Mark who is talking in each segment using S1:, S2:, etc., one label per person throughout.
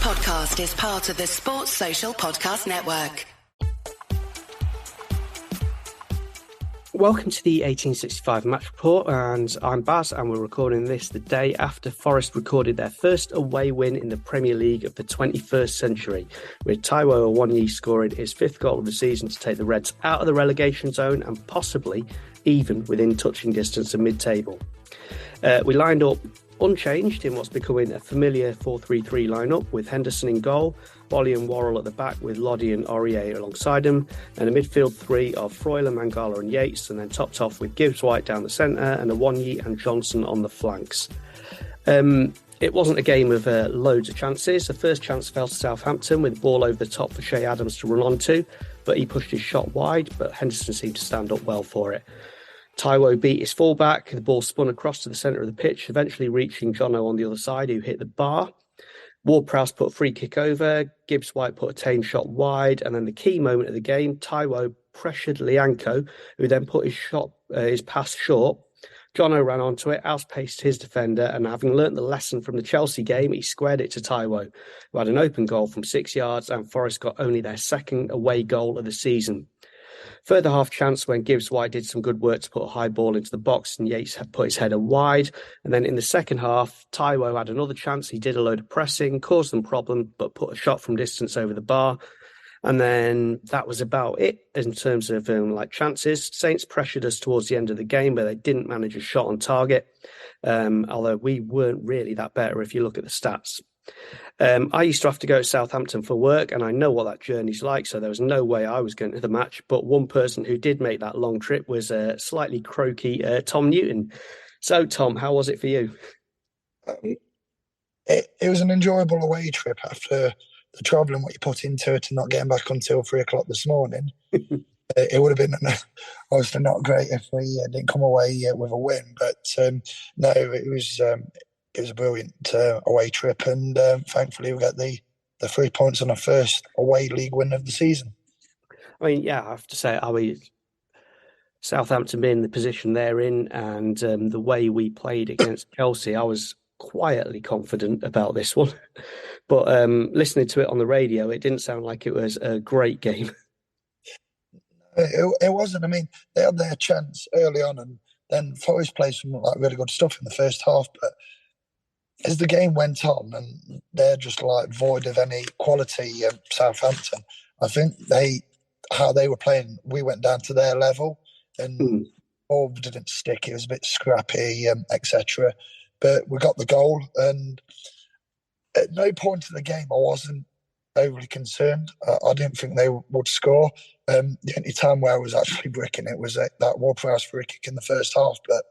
S1: podcast is part of the Sports Social Podcast Network.
S2: Welcome to the 1865 Match Report, and I'm Baz, and we're recording this the day after Forest recorded their first away win in the Premier League of the 21st century, with Taiwo Awoniyi scoring his fifth goal of the season to take the Reds out of the relegation zone and possibly even within touching distance of mid-table. We lined up unchanged in what's becoming a familiar 4-3-3 lineup, with Henderson in goal, Bolly and Worrell at the back with Loddy and Aurier alongside him, and a midfield three of Freuler, Mangala and Yates, and then topped off with Gibbs-White down the centre and Awoniyi and Johnson on the flanks. It wasn't a game of loads of chances. The first chance fell to Southampton with the ball over the top for Shea Adams to run onto, but he pushed his shot wide, but Henderson seemed to stand up well for it. Taiwo beat his fullback, the ball spun across to the centre of the pitch, eventually reaching Jono on the other side, who hit the bar. Ward-Prowse put a free kick over, Gibbs-White put a tame shot wide, and then the key moment of the game, Taiwo pressured Lianco, who then put his pass short. Jono ran onto it, outpaced his defender, and having learnt the lesson from the Chelsea game, he squared it to Taiwo, who had an open goal from 6 yards, and Forest got only their second away goal of the season. Further half chance when Gibbs-White did some good work to put a high ball into the box and Yates had put his header wide. And then in the second half, Taiwo had another chance. He did a load of pressing, caused them problem, but put a shot from distance over the bar. And then that was about it in terms of chances. Saints pressured us towards the end of the game, but they didn't manage a shot on target. Although we weren't really that better if you look at the stats. I used to have to go to Southampton for work, and I know what that journey's like, so there was no way I was going to the match. But one person who did make that long trip was slightly croaky Tom Newton. So, Tom, how was it for you?
S3: It was an enjoyable away trip after the travelling, what you put into it, and not getting back until 3 o'clock this morning. It would have been obviously not great if we didn't come away with a win, but no, it was a brilliant away trip, and thankfully we got the 3 points on our first away league win of the season.
S2: I mean, yeah, I have to say, Southampton being in the position they're in, and the way we played against Chelsea, I was quietly confident about this one. But listening to it on the radio, it didn't sound like it was a great game.
S3: It wasn't. I mean, they had their chance early on, and then Forest played some really good stuff in the first half, but as the game went on, and they're just void of any quality, Southampton, I think how they were playing, we went down to their level, and all didn't stick. It was a bit scrappy, etc. But we got the goal, and at no point in the game I wasn't overly concerned. I didn't think they would score. The only time where I was actually bricking it was that Ward-Prowse free kick in the first half, but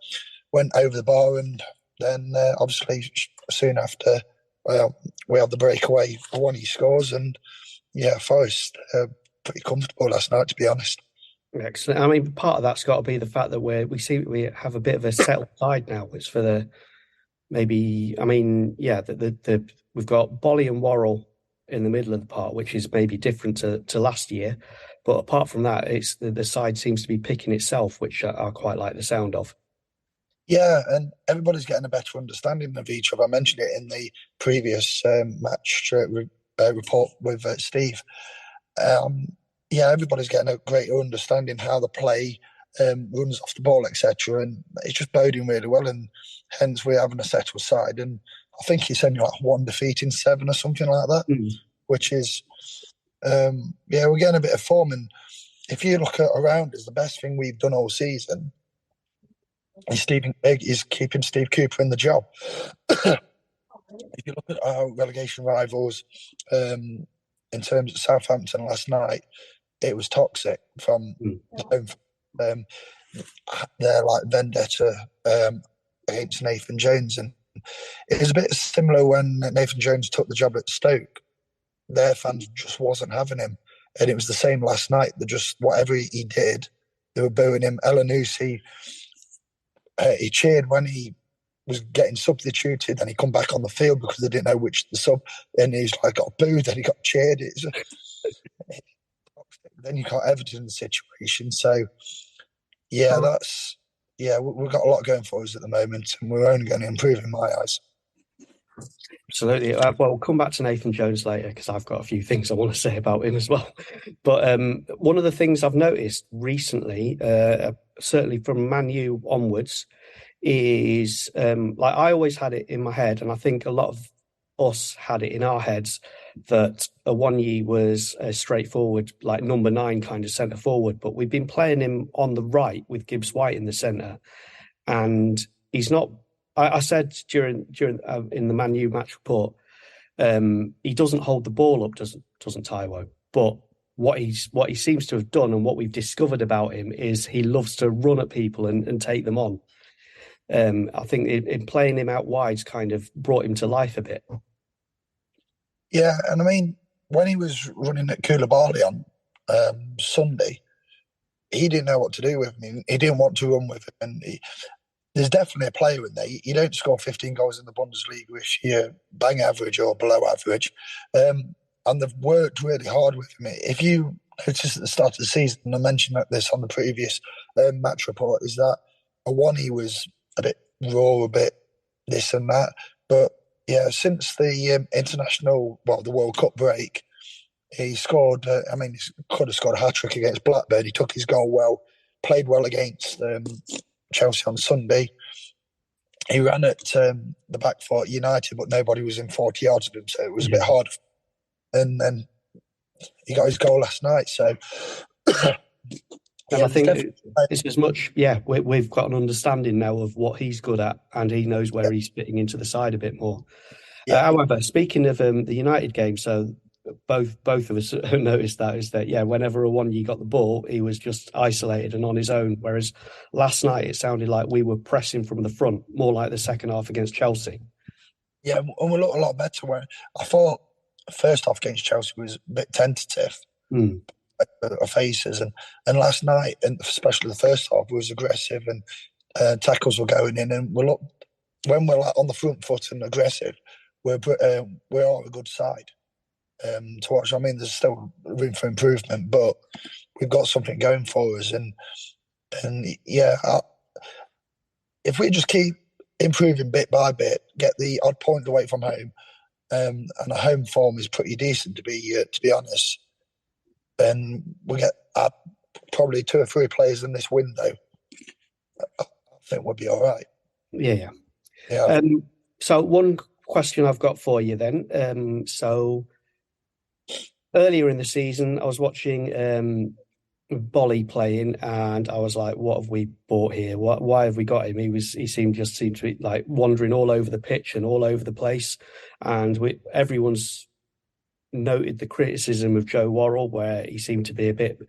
S3: went over the bar, and then obviously soon after we had the breakaway, Awoniyi scores, and yeah, Forest pretty comfortable last night, to be honest.
S2: Excellent. I mean, part of that's got to be the fact that we have a bit of a settled side now. It's for the we've got Bolly and Worrell in the middle of the park, which is maybe different to last year. But apart from that, it's the side seems to be picking itself, which I quite like the sound of.
S3: Yeah, and everybody's getting a better understanding of each other. I mentioned it in the previous match report with Steve. Everybody's getting a greater understanding how the play runs off the ball, etc. And it's just boding really well, and hence we're having a settled side. And I think he's only one defeat in 7 or something like that, which is, we're getting a bit of form. And if you look around us, the best thing we've done all season is keeping Steve Cooper in the job. If you look at our relegation rivals, in terms of Southampton last night, it was toxic from their vendetta against Nathan Jones, and it was a bit similar when Nathan Jones took the job at Stoke. Their fans just wasn't having him, and it was the same last night. They just, whatever he did, they were booing him. Elanusi, he cheered when he was getting substituted, and he come back on the field because they didn't know which the sub, and he's got booed and he got cheered. Then you got Everton in the situation. So we've got a lot going for us at the moment, and we're only going to improve in my eyes.
S2: Absolutely. Well, we'll come back to Nathan Jones later because I've got a few things I want to say about him as well. But one of the things I've noticed recently, certainly from Man U onwards, is like I always had it in my head, and I think a lot of us had it in our heads that Awoniyi was a straightforward, like number 9 kind of centre forward. But we've been playing him on the right with Gibbs White in the centre, and he's not. I said during in the Man U match report, he doesn't hold the ball up, doesn't Taiwo. But what he seems to have done and what we've discovered about him is he loves to run at people and take them on. I think in playing him out wide's kind of brought him to life a bit.
S3: Yeah, and I mean, when he was running at Koulibaly on Sunday, he didn't know what to do with him. He didn't want to run with him. And there's definitely a player in there. You don't score 15 goals in the Bundesliga if you're bang average or below average. And they've worked really hard with him. If you notice at the start of the season, and I mentioned this on the previous match report, is that Awoniyi was a bit raw, a bit this and that. But yeah, since the the World Cup break, he scored. He could have scored a hat-trick against Blackburn. He took his goal well, played well against Chelsea on Sunday. He ran at the back for United, but nobody was in 40 yards of him, so it was a bit hard. And then he got his goal last night. So,
S2: and I think it's as much. Yeah, we've got an understanding now of what he's good at, and he knows where he's fitting into the side a bit more. Yeah. However, speaking of the United game, so both of us noticed that whenever Awoniyi got the ball, he was just isolated and on his own. Whereas last night it sounded like we were pressing from the front, more like the second half against Chelsea. Yeah,
S3: and we looked a lot better. Where I thought the first half against Chelsea was a bit tentative, our faces, and last night, and especially the first half, was aggressive and tackles were going in, and when we're like on the front foot and aggressive, we are a good side. To watch. I mean, there's still room for improvement, but we've got something going for us. And if we just keep improving bit by bit, get the odd point away from home, and our home form is pretty decent to be honest, then we get probably 2 or 3 players in this window. I think we'll be all right.
S2: Yeah. So one question I've got for you then. So earlier in the season, I was watching Bolly playing, and I was like, "What have we bought here? Why have we got him?" He seemed to be like wandering all over the pitch and all over the place. And everyone's noted the criticism of Joe Worrell, where he seemed to be a bit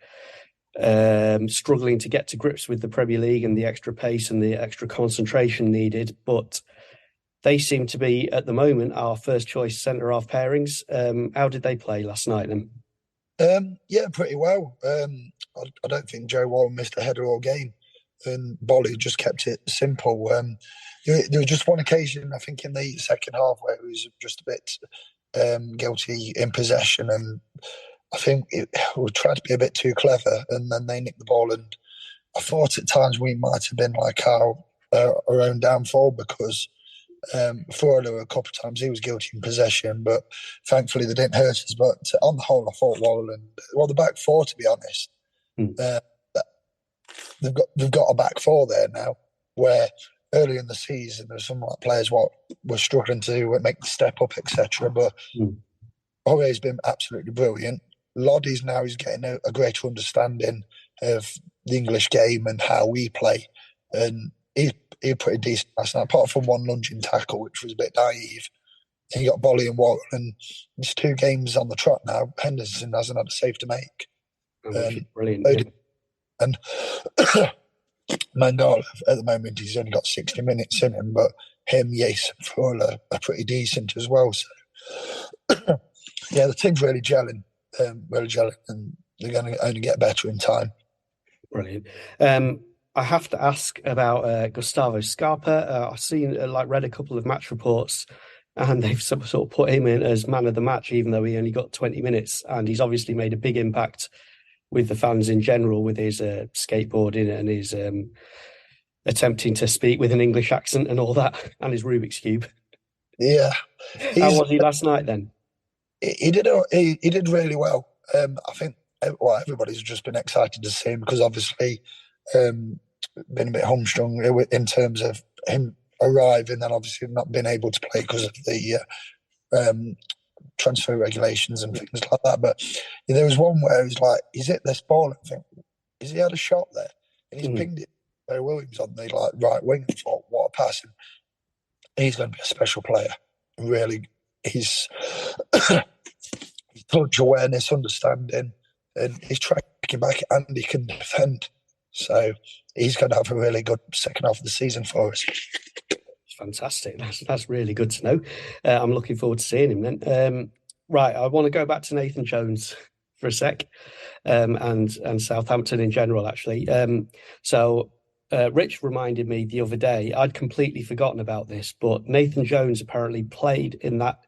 S2: struggling to get to grips with the Premier League and the extra pace and the extra concentration needed. But they seem to be, at the moment, our first choice centre-half pairings. How did they play last night then?
S3: Yeah, pretty well. I don't think Joe Worrell missed a header all game, and Bolly just kept it simple. There was just one occasion, I think, in the second half where he was just a bit guilty in possession, and I think we tried to be a bit too clever, and then they nicked the ball. And I thought at times we might have been like our own downfall, because Fowler a couple of times he was guilty in possession, but thankfully they didn't hurt us. But on the whole, I thought the back four, to be honest, they've got a back four there now, where early in the season there's some players were struggling to make the step up, etc. But Jorge's been absolutely brilliant. Loddy's now is getting a greater understanding of the English game and how we play, and he's pretty decent last night, apart from one lunging tackle, which was a bit naive. And you got Bolly and Warren, and it's 2 games on the trot now. Henderson hasn't had a save to make.
S2: Brilliant.
S3: And Mangala, at the moment, he's only got 60 minutes in him, but him, Yace, and Fowler are pretty decent as well. So, yeah, the team's really gelling, and they're going to only get better in time.
S2: Brilliant. I have to ask about Gustavo Scarpa. I've read a couple of match reports, and they've sort of put him in as man of the match, even though he only got 20 minutes. And he's obviously made a big impact with the fans in general, with his skateboarding and his attempting to speak with an English accent and all that, and his Rubik's Cube.
S3: Yeah.
S2: How was he last night then?
S3: He did really well. I think everybody's just been excited to see him because obviously been a bit hamstrung in terms of him arriving and obviously not being able to play because of the transfer regulations and things like that. But there was one where he's like, he's hit this ball and I think, has he had a shot there? And he's pinged it. Barry Williams on the right wing and thought, what a pass. And he's going to be a special player. Really, he's touch awareness, understanding, and he's tracking back and he can defend. So he's going to have a really good second half of the season for us.
S2: Fantastic. That's really good to know. I'm looking forward to seeing him then. Right, I want to go back to Nathan Jones for a sec, and Southampton in general, actually. Rich reminded me the other day, I'd completely forgotten about this, but Nathan Jones apparently played in that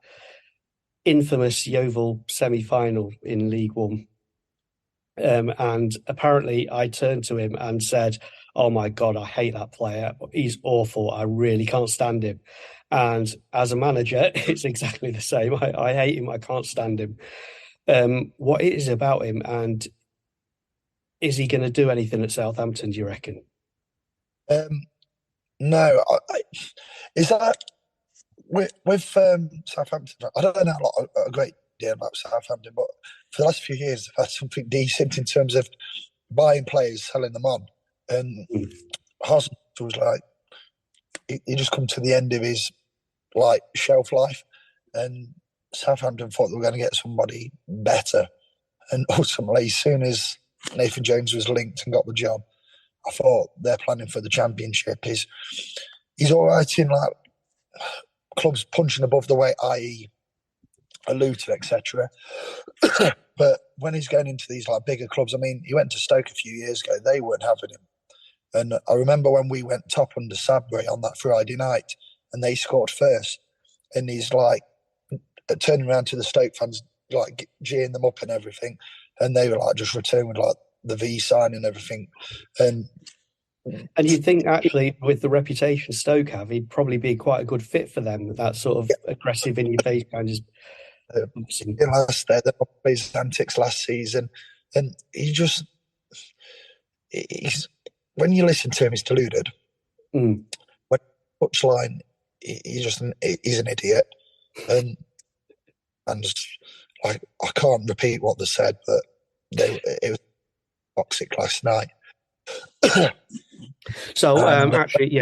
S2: infamous Yeovil semi-final in League One. And apparently I turned to him and said, oh my God, I hate that player. He's awful. I really can't stand him. And as a manager, it's exactly the same. I hate him. I can't stand him. What is it about him? And is he going to do anything at Southampton, do you reckon?
S3: No. Is that with Southampton? I don't know a great deal about Southampton, but for the last few years, they've had something decent in terms of buying players, selling them on. And Hasenhüttl was like, he just come to the end of his shelf life, and Southampton thought they were going to get somebody better. And ultimately, as soon as Nathan Jones was linked and got the job, I thought they're planning for the Championship. He's all right in clubs punching above the weight, i.e. Luton, etc. But when he's going into these bigger clubs, I mean, he went to Stoke a few years ago. They weren't having him. And I remember when we went top under Sadbury on that Friday night and they scored first, and he's turning around to the Stoke fans, geeing them up and everything. And they were just returning with the V sign and everything. And
S2: you think actually with the reputation Stoke have, he'd probably be quite a good fit for them with that sort of aggressive in your face kind of.
S3: His antics last season, and he's when you listen to him, he's deluded. When touchline, he's an idiot, and just, I can't repeat what they said, but it was toxic last night. So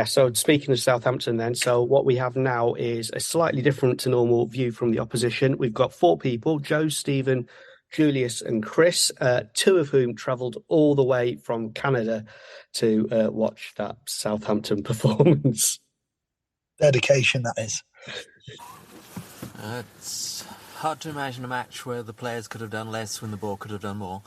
S2: so speaking of Southampton then, so what we have now is a slightly different to normal view from the opposition. We've got 4 people, Joe, Stephen, Julius and Chris, 2 of whom travelled all the way from Canada to watch that Southampton performance.
S4: Dedication, that is.
S5: It's hard to imagine a match where the players could have done less when the ball could have done more.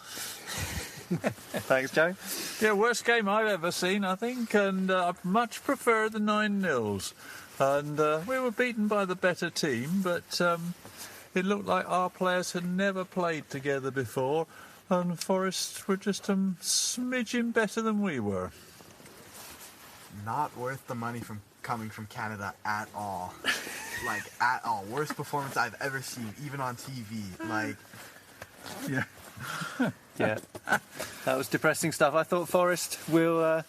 S6: Thanks, Joe.
S7: Yeah, worst game I've ever seen, I think, and I much prefer the 9-0s. And we were beaten by the better team, but it looked like our players had never played together before, and Forest were just a smidgen better than we were.
S8: Not worth the money coming from Canada at all. At all. Worst performance I've ever seen, even on TV.
S7: Yeah.
S6: Yeah, that was depressing stuff. I thought Forest were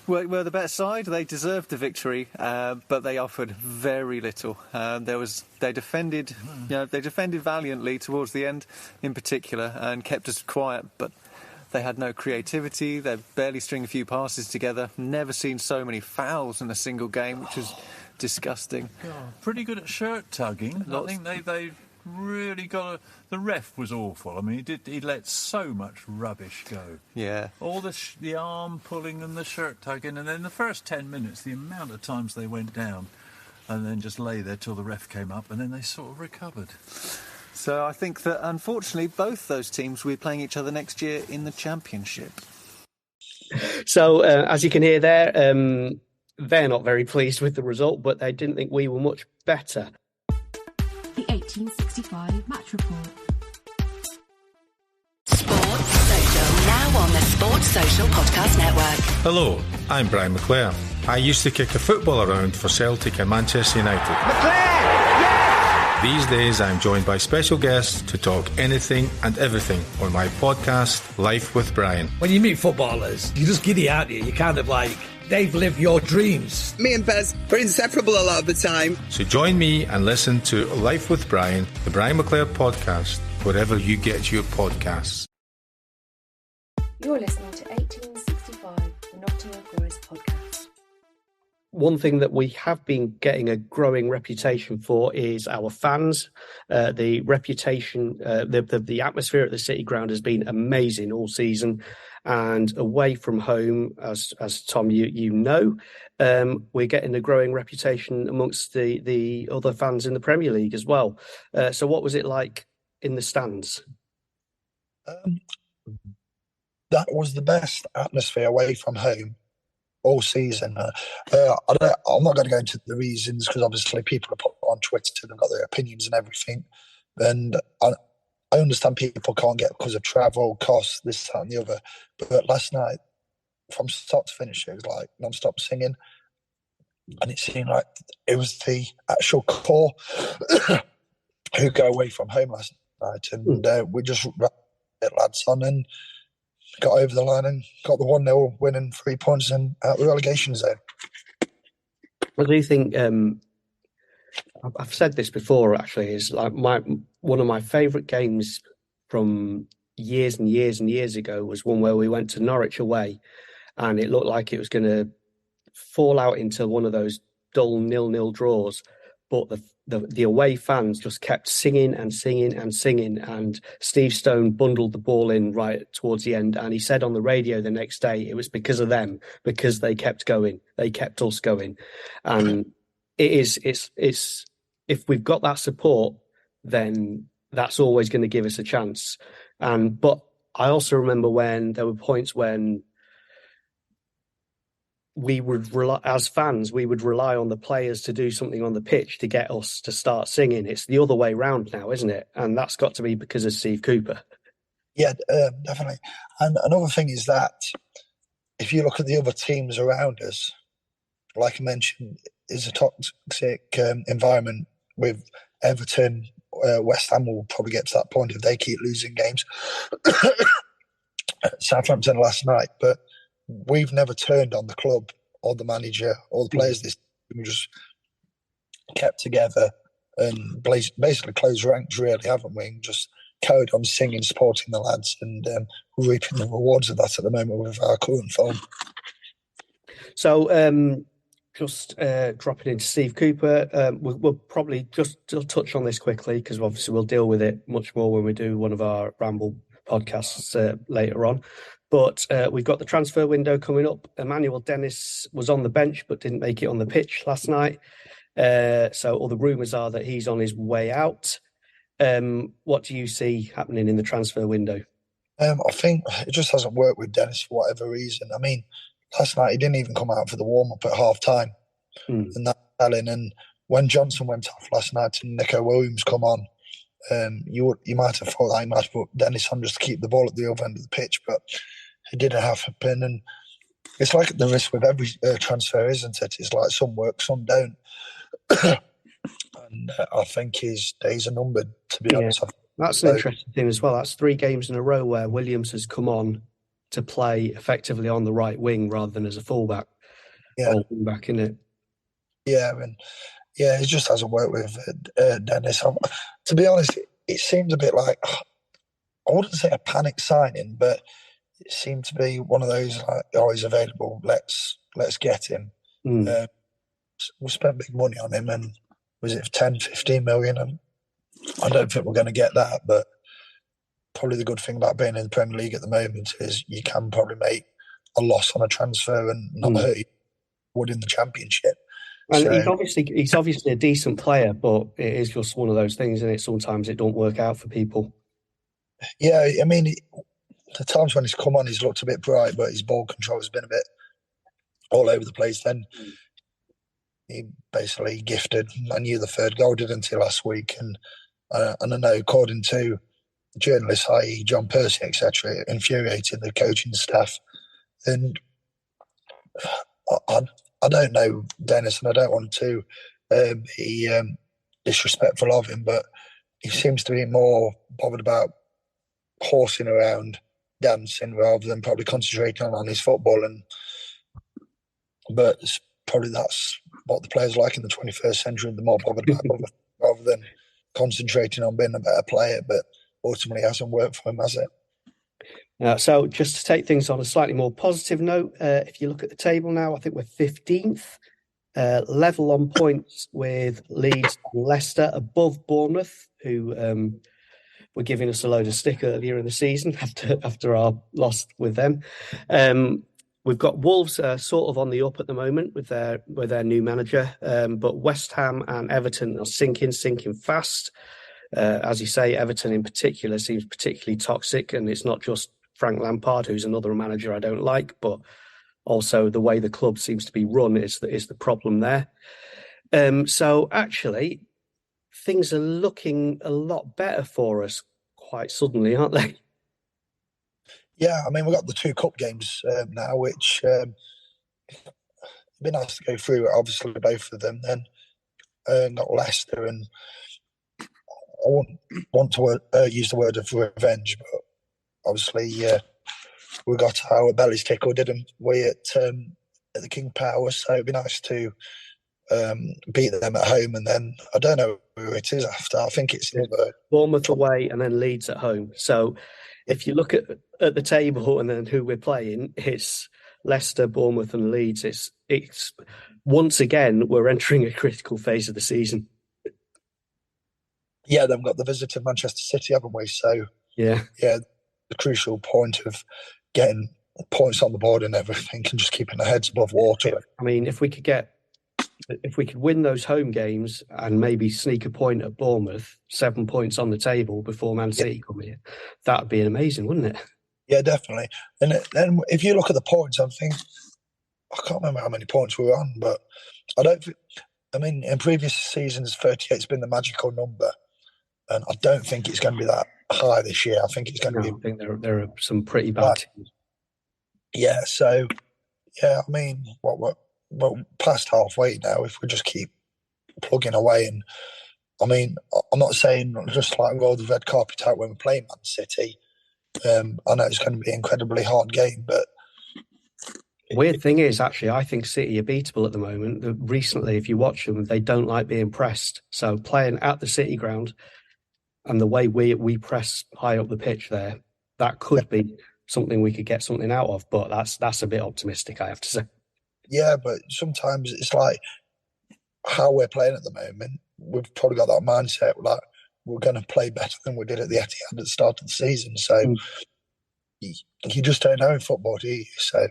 S6: the better side. They deserved the victory, but they offered very little. They defended valiantly towards the end, in particular, and kept us quiet. But they had no creativity. They barely string a few passes together. Never seen so many fouls in a single game, which was disgusting.
S7: Pretty good at shirt tugging. I think they really got the ref was awful. I mean, he let so much rubbish go.
S6: Yeah.
S7: All the arm pulling and the shirt tugging, and then the first 10 minutes, the amount of times they went down and then just lay there till the ref came up, and then they sort of recovered.
S6: So I think that, unfortunately, both those teams will be playing each other next year in the Championship.
S2: So, as you can hear there, they're not very pleased with the result, but they didn't think we were much better.
S9: The 1865 Match Report.
S1: Sports Social, now on the Sports Social Podcast Network.
S10: Hello, I'm Brian McClare. I used to kick a football around for Celtic and Manchester United.
S11: McClare!
S10: These days, I'm joined by special guests to talk anything and everything on my podcast, Life with Brian.
S11: When you meet footballers, you're just giddy, aren't you? You're kind of like, they've lived your dreams.
S12: Me and Bez are inseparable a lot of the time.
S10: So join me and listen to Life with Brian, the Brian McClare podcast, wherever you get your podcasts.
S9: You're listening to 1865, the Nottingham Forest podcast.
S2: One thing that we have been getting a growing reputation for is our fans. The reputation, the atmosphere at the City Ground has been amazing all season, and away from home, as Tom, you know, we're getting a growing reputation amongst the other fans in the Premier League as well. So, what was it like in the stands?
S3: That was the best atmosphere away from home all season. I'm not going to go into the reasons because obviously people are put on Twitter, they've got their opinions and everything. And I understand people can't get because of travel, costs, this, that and the other. But last night, from start to finish, it was like non-stop singing. And it seemed like it was the actual core who go away from home last night. And we just ran lads on and got over the line and got the 1-0 win and 3 points and out the relegation zone.
S2: I do think I've said this before. Actually, is like one of my favourite games from years and years and years ago was one where we went to Norwich away, and it looked like it was going to fall out into one of those dull 0-0 draws, but the away fans just kept singing and singing and singing, and Steve Stone bundled the ball in right towards the end, and he said on the radio the next day it was because of them, because they kept going, they kept us going. And it's if we've got that support, then that's always going to give us a chance. But I also remember when there were points when we would rely, as fans, we would rely on the players to do something on the pitch to get us to start singing. It's the other way round now, isn't it? And that's got to be because of Steve Cooper.
S3: Yeah, definitely. And another thing is that if you look at the other teams around us, like I mentioned, is a toxic environment with Everton. West Ham will probably get to that point if they keep losing games. Southampton last night, but we've never turned on the club or the manager or the players. This we just kept together and basically closed ranks, really, haven't we? And just carried on singing, supporting the lads, and we're reaping the rewards of that at the moment with our current form.
S2: So, just dropping into Steve Cooper, we'll probably just touch on this quickly because obviously we'll deal with it much more when we do one of our Ramble podcasts later on. But we've got the transfer window coming up. Emmanuel Dennis was on the bench but didn't make it on the pitch last night. So all the rumours are that he's on his way out. What do you see happening in the transfer window?
S3: I think it just hasn't worked with Dennis for whatever reason. I mean, last night he didn't even come out for the warm-up at half-time. And that's telling. And when Johnson went off last night and Nico Williams come on, you might have thought that he might put Dennis on just to keep the ball at the other end of the pitch, but it didn't happen. And it's like the risk with every transfer, isn't it? It's like some work, some don't. And I think his days are numbered, to be honest.
S2: That's an interesting thing as well. That's 3 games in a row where Williams has come on to play effectively on the right wing rather than as a fullback.
S3: Yeah.
S2: Or wing-back, innit?
S3: Yeah, and it just hasn't worked with Dennis. To be honest, it seemed a bit like, I wouldn't say a panic signing, but it seemed to be one of those like, oh, he's available, let's get him. We spent big money on him, and was it 10, 15 million? And I don't think we're going to get that, but probably the good thing about being in the Premier League at the moment is you can probably make a loss on a transfer and not hurt you would in the Championship.
S2: And he's obviously a decent player, but it is just one of those things, and sometimes it don't work out for people.
S3: Yeah, I mean, the times when he's come on, he's looked a bit bright, but his ball control has been a bit all over the place. Then he basically gifted Manu the third goal, didn't he, last week? And I know, according to journalists, i.e. John Percy, etc., it infuriated the coaching staff. And I don't know Dennis, and I don't want to be disrespectful of him, but he seems to be more bothered about horsing around, dancing, rather than probably concentrating on his football. But it's probably that's what the players like in the 21st century. They're more bothered about rather than concentrating on being a better player. But ultimately, it hasn't worked for him, has it?
S2: So just to take things on a slightly more positive note, if you look at the table now, I think we're 15th, level on points with Leeds and Leicester, above Bournemouth, who were giving us a load of stick earlier in the season after our loss with them. We've got Wolves sort of on the up at the moment with their new manager, but West Ham and Everton are sinking fast. As you say, Everton in particular seems particularly toxic, and it's not just Frank Lampard, who's another manager I don't like, but also the way the club seems to be run is the problem there. So actually, things are looking a lot better for us quite suddenly, aren't they?
S3: Yeah, I mean, we've got the 2 cup games now, which it'd be nice to go through, obviously, both of them. Then got Leicester, and I wouldn't want to use the word of revenge, but obviously we got our bellies tickled, didn't we, at the King Power? So it'd be nice to beat them at home, and then I don't know who it is after. I think it's
S2: Bournemouth away and then Leeds at home. So if you look at the table and then who we're playing, it's Leicester, Bournemouth and Leeds. It's once again, we're entering a critical phase of the season.
S3: Yeah, then we've got the visit of Manchester City, haven't we? So
S2: yeah,
S3: the crucial point of getting points on the board and everything, and just keeping our heads above water.
S2: I mean, if we could win those home games and maybe sneak a point at Bournemouth, 7 points on the table before Man City come here, that'd be amazing, wouldn't it?
S3: Yeah, definitely. And then if you look at the points, I can't remember how many points we were on, but in previous seasons, 38's been the magical number, and I don't think it's going to be that high this year. I think it's going to be.
S2: I think there are some pretty bad teams.
S3: Yeah, so I mean, we're past halfway now. If we just keep plugging away, and I mean, I'm not saying just like roll the red carpet out when we play Man City. I know it's going to be an incredibly hard game, but
S2: weird thing is, actually, I think City are beatable at the moment. Recently, if you watch them, they don't like being pressed. So playing at the City ground and the way we press high up the pitch there, that could be something we could get something out of. But that's a bit optimistic, I have to say.
S3: Yeah, but sometimes it's like how we're playing at the moment. We've probably got that mindset like we're going to play better than we did at the Etihad at the start of the season. So you just don't know in football, do you? So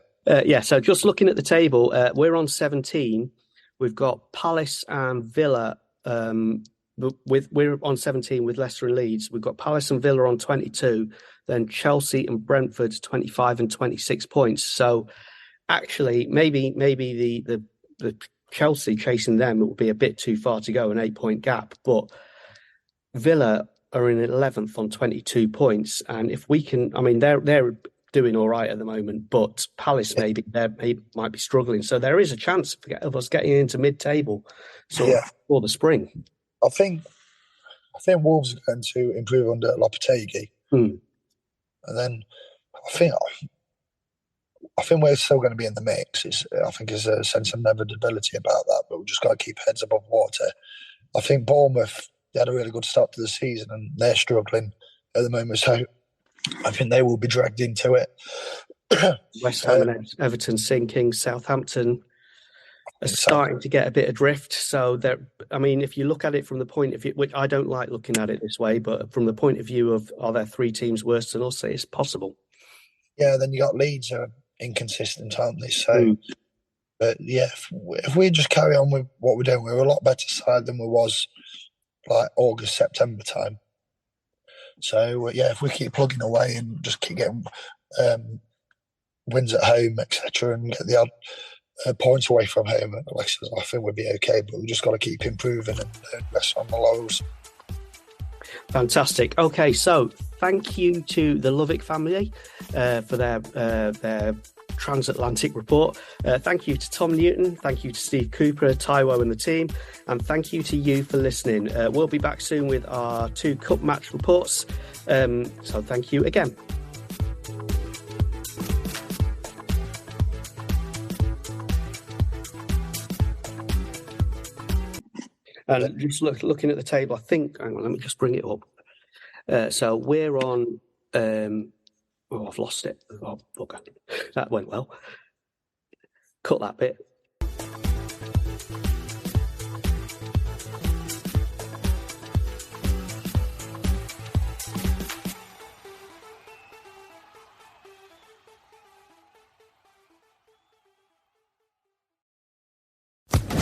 S2: so just looking at the table, we're on 17. We've got Palace and Villa. We're on 17 with Leicester and Leeds. We've got Palace and Villa on 22. Then Chelsea and Brentford 25 and 26 points. So actually, maybe the Chelsea chasing them, it would be a bit too far to go, an 8-point gap. But Villa are in 11th on 22 points, and if we can, I mean, they're doing all right at the moment, but Palace maybe might be struggling. So there is a chance of us getting into mid-table for the spring.
S3: I think Wolves are going to improve under Lopetegui, and then I think we're still going to be in the mix. I think there's a sense of inevitability about that, but we've just got to keep heads above water. I think Bournemouth, they had a really good start to the season and they're struggling at the moment, so I think they will be dragged into it.
S2: West Ham and Everton sinking. Southampton are starting to get a bit adrift. So, if you look at it from the point of view, which I don't like looking at it this way, but from the point of view of are there 3 teams worse than us, it's possible.
S3: Yeah, then you got Leeds who are inconsistent, aren't they? So, but yeah, if we just carry on with what we're doing, we're a lot better side than we was like August, September time. So if we keep plugging away and just keep getting wins at home, etc., and get the odd points away from home, I think we'll be okay. But we just got to keep improving and rest on the laurels.
S2: Fantastic. Okay, so thank you to the Lovick family for their transatlantic report. Thank you to Tom Newton, thank you to Steve Cooper, Taiwo and the team, and thank you to you for listening. We'll be back soon with our 2 cup match reports, so thank you again. And just looking at the table, I think, hang on, let me just bring it up. So we're on, I've lost it. Oh, okay. That went well. Cut that bit.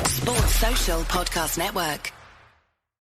S1: Sports Social Podcast Network.